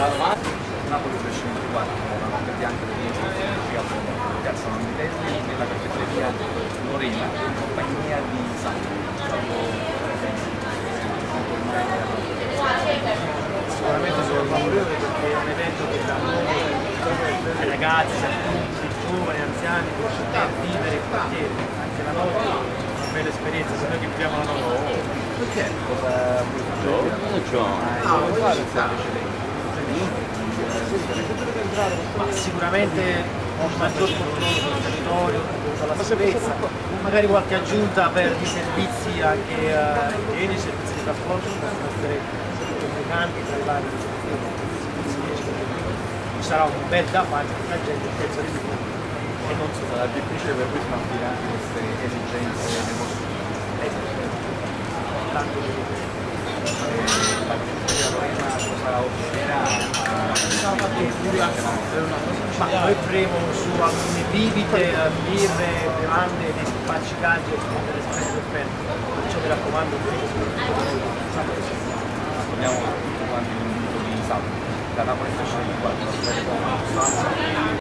Napoli cresce 24, la notte bianca del 10 a Piazza Vanvitelli nella caffetteria Lorena, in compagnia di Sandro. Sicuramente sono favorevole perché è un evento che dà luogo ai ragazzi, adulti, giovani, anziani per vivere il quartiere, anche la notte è una bella esperienza, se noi che viviamo la notte. Perché? Cosa vuoi fare? No, vuoi fare ma sicuramente un maggior controllo sul territorio, sulla sicurezza, magari qualche aggiunta per i servizi anche igienici, servizi di trasporto che possono essere comunicanti tra i vari servizi. Ci sarà un bel da fare per la gente, penso di più e non so. Sarà difficile per voi smaltire queste esigenze nei vostri Tanto la caffetteria Lorena cosa offrirà? ma noi faremo su alcune bibite, birre, bevande, dei spacci gadget, dell'espresso offerto, perciò mi raccomando Abbiamo tutti quanti l'invito di Salvo, da Napoli Fashion 24,